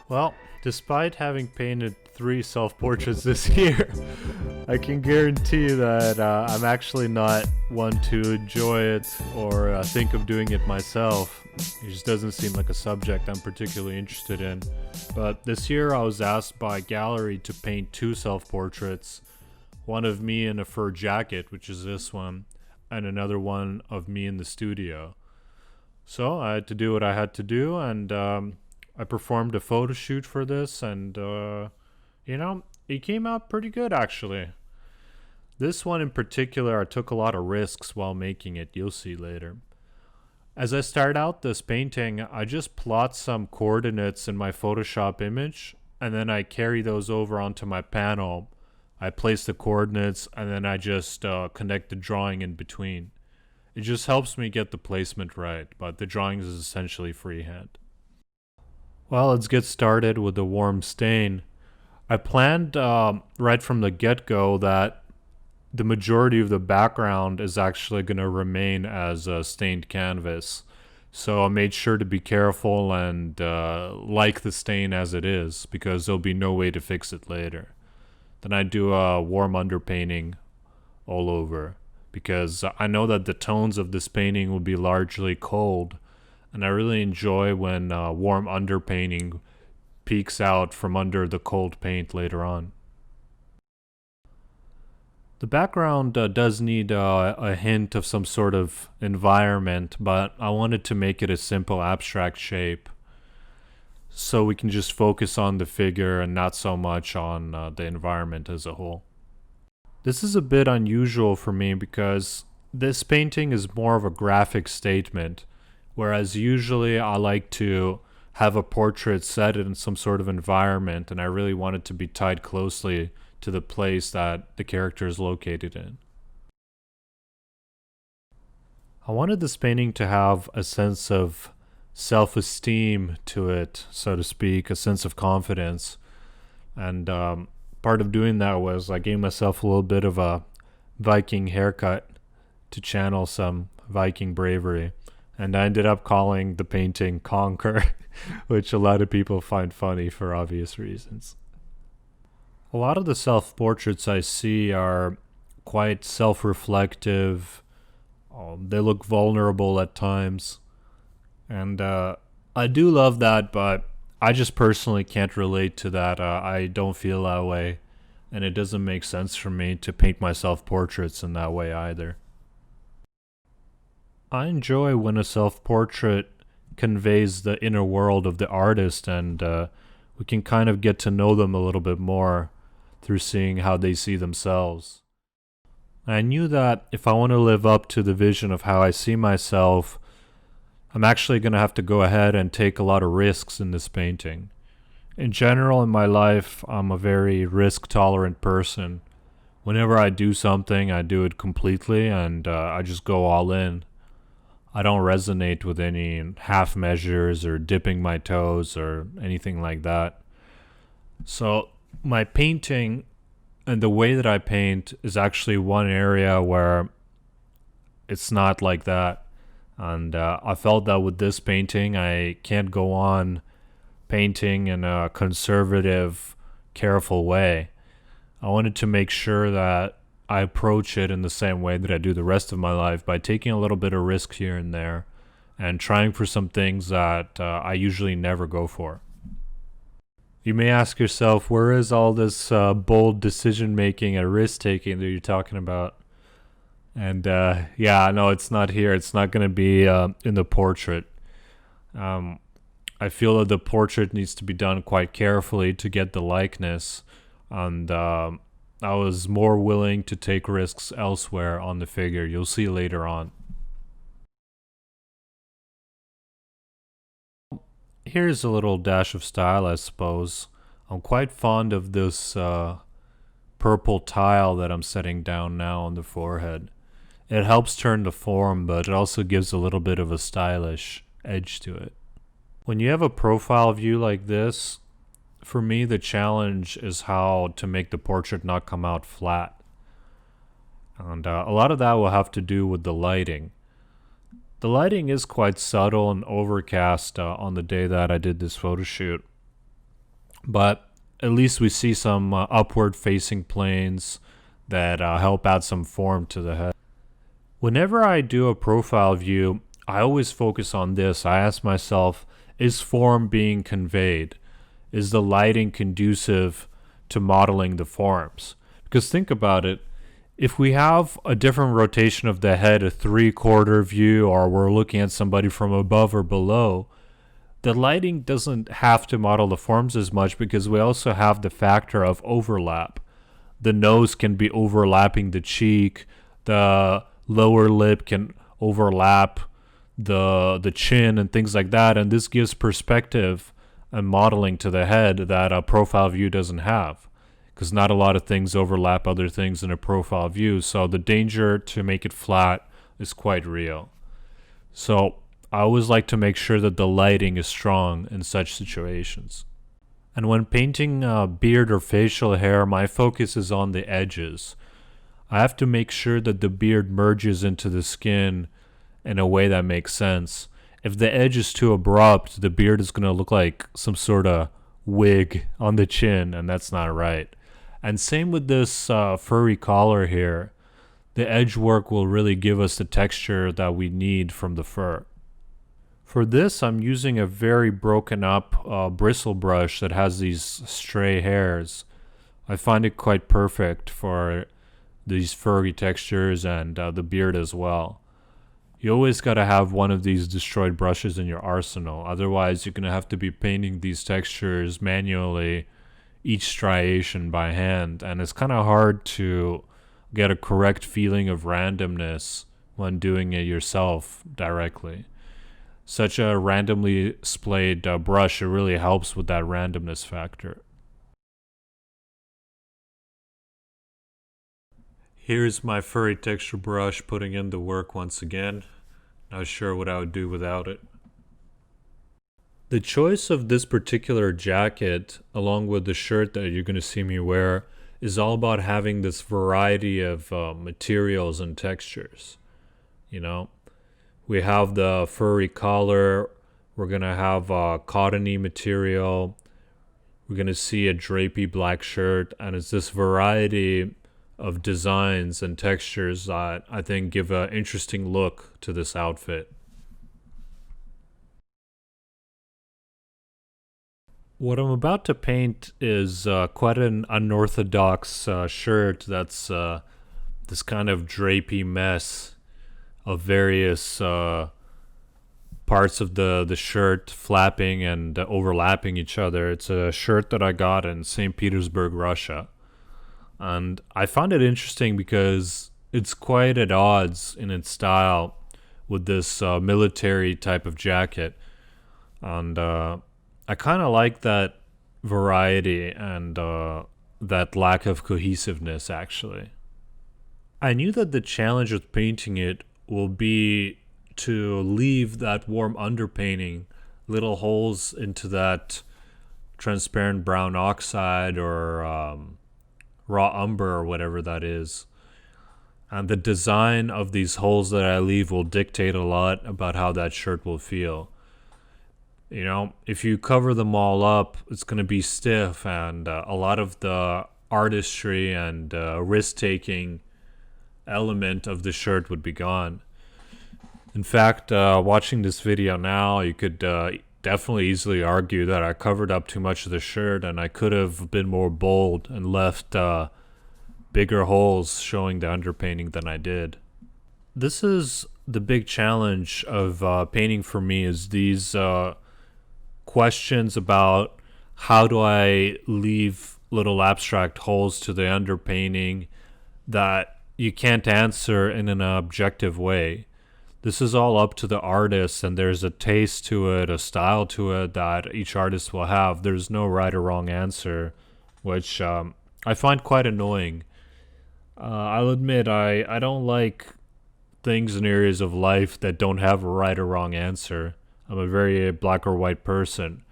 Well, despite having painted 3 self-portraits this year, I can guarantee that I'm actually not one to enjoy it or think of doing it myself. It just doesn't seem like a subject I'm particularly interested in. But this year I was asked by a gallery to paint 2 self-portraits, one of me in a fur jacket, which is this one, and another one of me in the studio. So I had to do what I had to do, and I performed a photo shoot for this, and it came out pretty good actually. This one in particular, I took a lot of risks while making it. You'll see later. As I start out this painting, I just plot some coordinates in my Photoshop image, and then I carry those over onto my panel. I place the coordinates, and then I just connect the drawing in between. It just helps me get the placement right, but the drawing is essentially freehand. Well, let's get started with the warm stain. I planned right from the get-go that the majority of the background is actually going to remain as a stained canvas. So I made sure to be careful and like the stain as it is, because there'll be no way to fix it later. Then I do a warm underpainting all over, because I know that the tones of this painting will be largely cold, and I really enjoy when warm underpainting peeks out from under the cold paint later on. The background does need a hint of some sort of environment, but I wanted to make it a simple abstract shape so we can just focus on the figure and not so much on the environment as a whole. This is a bit unusual for me because this painting is more of a graphic statement, whereas usually I like to have a portrait set in some sort of environment, and I really want it to be tied closely to the place that the character is located in. I wanted this painting to have a sense of self-esteem to it, so to speak, a sense of confidence. And part of doing that was I gave myself a little bit of a Viking haircut to channel some Viking bravery. And I ended up calling the painting Conquer, which a lot of people find funny for obvious reasons. A lot of the self-portraits I see are quite self-reflective. They look vulnerable at times. And I do love that, but I just personally can't relate to that. I don't feel that way. And it doesn't make sense for me to paint my self-portraits in that way either. I enjoy when a self-portrait conveys the inner world of the artist, and we can kind of get to know them a little bit more through seeing how they see themselves. I knew that if I want to live up to the vision of how I see myself, I'm actually going to have to go ahead and take a lot of risks in this painting. In general, in my life, I'm a very risk-tolerant person. Whenever I do something, I do it completely, and I just go all in. I don't resonate with any half measures or dipping my toes or anything like that. So my painting and the way that I paint is actually one area where it's not like that. And I felt that with this painting, I can't go on painting in a conservative, careful way. I wanted to make sure that I approach it in the same way that I do the rest of my life, by taking a little bit of risk here and there and trying for some things that I usually never go for. You may ask yourself, where is all this bold decision making and risk taking that you're talking about? And no, it's not here. It's not going to be in the portrait. I feel that the portrait needs to be done quite carefully to get the likeness, and I was more willing to take risks elsewhere on the figure. You'll see later on. Here's a little dash of style, I suppose. I'm quite fond of this purple tile that I'm setting down now on the forehead. It helps turn the form, but it also gives a little bit of a stylish edge to it. When you have a profile view like this, for me the challenge is how to make the portrait not come out flat. And a lot of that will have to do with the lighting. The lighting is quite subtle and overcast on the day that I did this photo shoot. But at least we see some upward facing planes that help add some form to the head. Whenever I do a profile view, I always focus on this. I ask myself, is form being conveyed? Is the lighting conducive to modeling the forms? Because think about it. If we have a different rotation of the head, a 3/4 view, or we're looking at somebody from above or below, the lighting doesn't have to model the forms as much because we also have the factor of overlap. The nose can be overlapping the cheek, the lower lip can overlap the chin and things like that, and this gives perspective and modeling to the head that a profile view doesn't have, because not a lot of things overlap other things in a profile view, so the danger to make it flat is quite real. So I always like to make sure that the lighting is strong in such situations. And when painting beard or facial hair, my focus is on the edges. I have to make sure that the beard merges into the skin in a way that makes sense. If the edge is too abrupt, the beard is going to look like some sort of wig on the chin, and that's not right. And same with this furry collar here. The edge work will really give us the texture that we need from the fur. For this, I'm using a very broken up bristle brush that has these stray hairs. I find it quite perfect for these furry textures and the beard as well. You always got to have one of these destroyed brushes in your arsenal. Otherwise, you're going to have to be painting these textures manually, each striation by hand. And it's kind of hard to get a correct feeling of randomness when doing it yourself directly. Such a randomly splayed brush, it really helps with that randomness factor. Here's my furry texture brush putting in the work once again. Not sure what I would do without it. The choice of this particular jacket, along with the shirt that you're going to see me wear, is all about having this variety of materials and textures. You know? We have the furry collar, we're going to have a cottony material, we're going to see a drapey black shirt, and it's this variety of designs and textures that I think give an interesting look to this outfit. What I'm about to paint is quite an unorthodox shirt that's this kind of drapey mess of various parts of the shirt flapping and overlapping each other. It's a shirt that I got in St. Petersburg, Russia. And I found it interesting because it's quite at odds in its style with this military type of jacket. And I kind of like that variety and that lack of cohesiveness, actually. I knew that the challenge with painting it will be to leave that warm underpainting, little holes into that transparent brown oxide or raw umber or whatever that is. And the design of these holes that I leave will dictate a lot about how that shirt will feel. You know, if you cover them all up, it's going to be stiff, and a lot of the artistry and risk-taking element of the shirt would be gone. In fact, watching this video now, you could definitely easily argue that I covered up too much of the shirt and I could have been more bold and left bigger holes showing the underpainting than I did. This is the big challenge of painting for me, is these questions about how do I leave little abstract holes to the underpainting that you can't answer in an objective way. This is all up to the artist, and there's a taste to it, a style to it that each artist will have. There's no right or wrong answer, which I find quite annoying. I'll admit I don't like things in areas of life that don't have a right or wrong answer. I'm a very black or white person.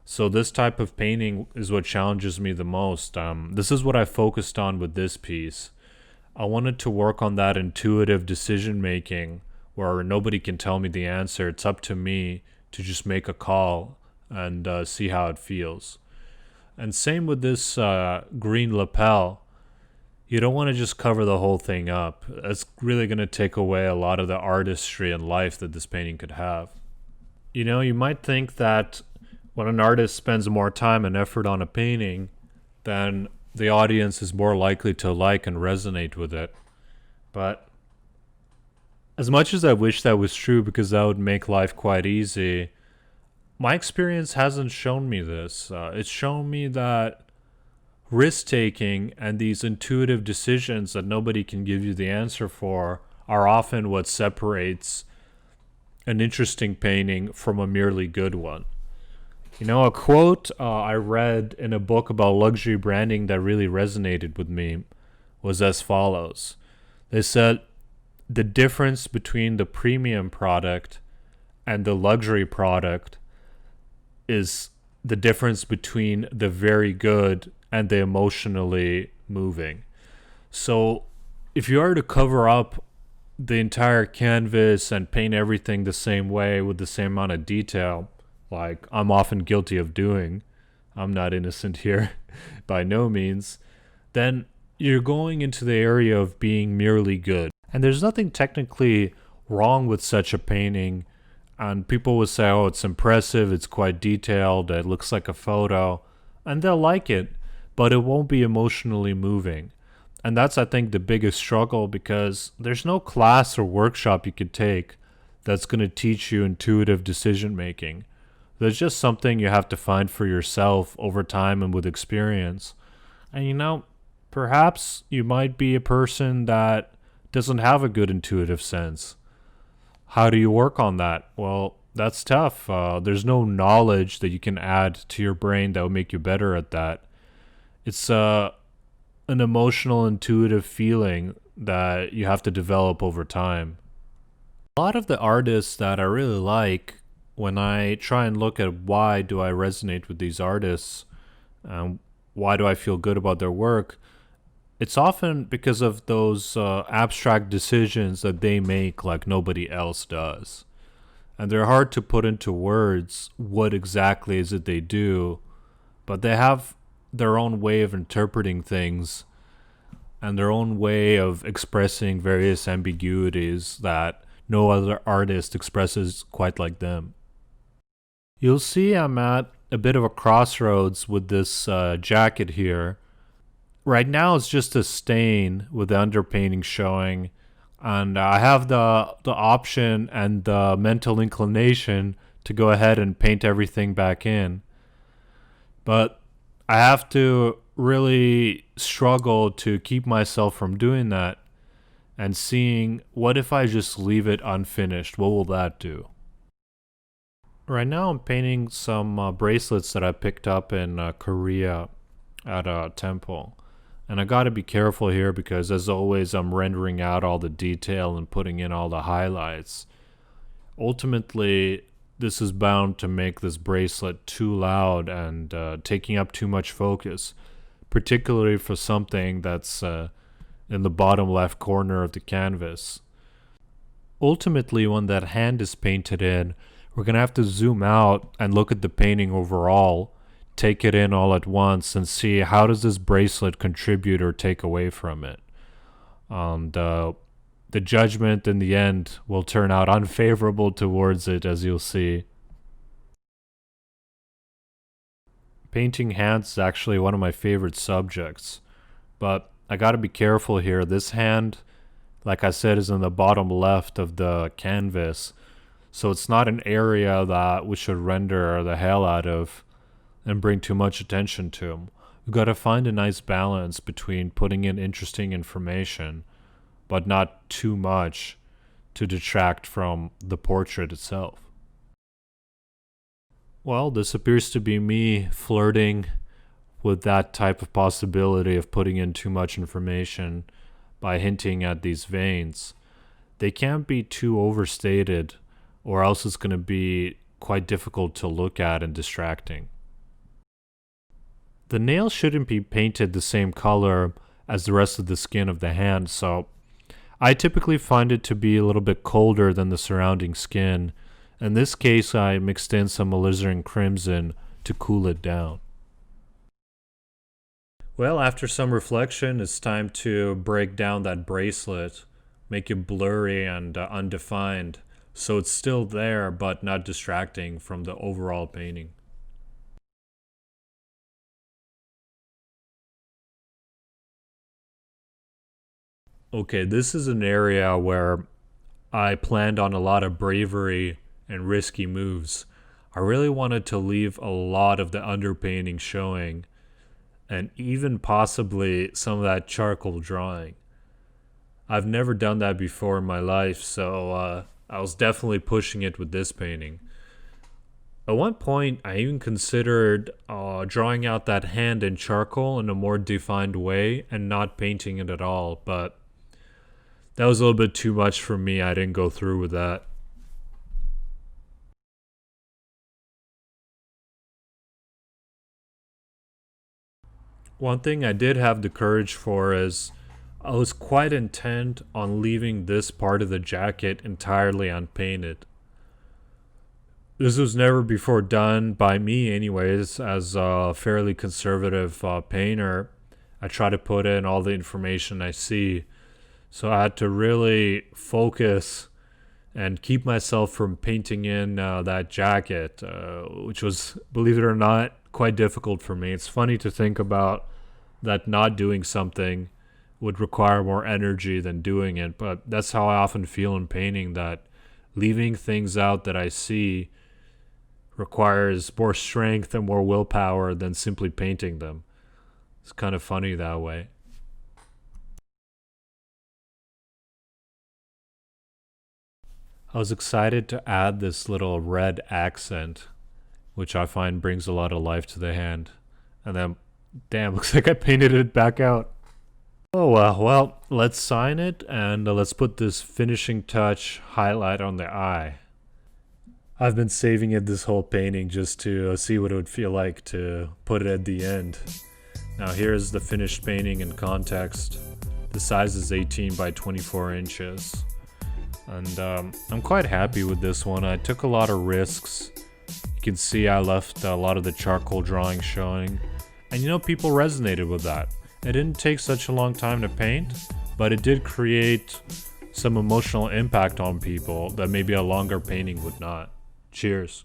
So this type of painting is what challenges me the most. This is what I focused on with this piece. I wanted to work on that intuitive decision making where nobody can tell me the answer. It's up to me to just make a call and see how it feels. And same with this green lapel. You don't want to just cover the whole thing up. That's really going to take away a lot of the artistry and life that this painting could have. You know, you might think that when an artist spends more time and effort on a painting, then the audience is more likely to like and resonate with it. But as much as I wish that was true because that would make life quite easy, my experience hasn't shown me this. It's shown me that risk-taking and these intuitive decisions that nobody can give you the answer for are often what separates an interesting painting from a merely good one. You know, a quote I read in a book about luxury branding that really resonated with me was as follows. They said, the difference between the premium product and the luxury product is the difference between the very good and the emotionally moving. So if you are to cover up the entire canvas and paint everything the same way with the same amount of detail, like I'm often guilty of doing, I'm not innocent here by no means, then you're going into the area of being merely good. And there's nothing technically wrong with such a painting. And people will say, oh, it's impressive, it's quite detailed, it looks like a photo. And they'll like it, but it won't be emotionally moving. And that's, I think, the biggest struggle, because there's no class or workshop you could take that's going to teach you intuitive decision making. There's just something you have to find for yourself over time and with experience. And you know, perhaps you might be a person that doesn't have a good intuitive sense. How do you work on that? Well, that's tough. There's no knowledge that you can add to your brain that will make you better at that. It's an emotional, intuitive feeling that you have to develop over time. A lot of the artists that I really like, when I try and look at why do I resonate with these artists, why do I feel good about their work, it's often because of those abstract decisions that they make like nobody else does. And they're hard to put into words what exactly is it they do, but they have their own way of interpreting things and their own way of expressing various ambiguities that no other artist expresses quite like them. You'll see I'm at a bit of a crossroads with this jacket here. Right now it's just a stain with the underpainting showing, and I have the option and the mental inclination to go ahead and paint everything back in. But I have to really struggle to keep myself from doing that and seeing, what if I just leave it unfinished? What will that do? Right now I'm painting some bracelets that I picked up in Korea at a temple. And I gotta be careful here because, as always, I'm rendering out all the detail and putting in all the highlights. Ultimately, this is bound to make this bracelet too loud and taking up too much focus, particularly for something that's in the bottom left corner of the canvas. Ultimately, when that hand is painted in, we're gonna have to zoom out and look at the painting overall, take it in all at once and see how does this bracelet contribute or take away from it. And the judgment in the end will turn out unfavorable towards it, as you'll see. Painting hands is actually one of my favorite subjects, but I gotta be careful here. This hand, like I said, is in the bottom left of the canvas, so it's not an area that we should render the hell out of and bring too much attention to. We've got to find a nice balance between putting in interesting information, but not too much to detract from the portrait itself. Well, this appears to be me flirting with that type of possibility of putting in too much information by hinting at these veins. They can't be too overstated, or else it's going to be quite difficult to look at and distracting. The nail shouldn't be painted the same color as the rest of the skin of the hand, so I typically find it to be a little bit colder than the surrounding skin. In this case, I mixed in some alizarin crimson to cool it down. Well, after some reflection, it's time to break down that bracelet, make it blurry and undefined, so it's still there but not distracting from the overall painting. Okay, this is an area where I planned on a lot of bravery and risky moves. I really wanted to leave a lot of the underpainting showing, and even possibly some of that charcoal drawing. I've never done that before in my life, so I was definitely pushing it with this painting. At one point, I even considered drawing out that hand in charcoal in a more defined way and not painting it at all, but that was a little bit too much for me. I didn't go through with that. One thing I did have the courage for is I was quite intent on leaving this part of the jacket entirely unpainted. This was never before done by me, anyways, as a fairly conservative painter. I try to put in all the information I see, so I had to really focus and keep myself from painting in that jacket, which was, believe it or not, quite difficult for me. It's funny to think about that not doing something would require more energy than doing it, but that's how I often feel in painting, that leaving things out that I see requires more strength and more willpower than simply painting them. It's kind of funny that way. I was excited to add this little red accent, which I find brings a lot of life to the hand. And then, damn, looks like I painted it back out. Oh, well, let's sign it and let's put this finishing touch highlight on the eye. I've been saving it this whole painting just to see what it would feel like to put it at the end. Now here's the finished painting in context. The size is 18 by 24 inches. And I'm quite happy with this one. I took a lot of risks. You can see I left a lot of the charcoal drawing showing. And people resonated with that. It didn't take such a long time to paint, but it did create some emotional impact on people that maybe a longer painting would not. Cheers.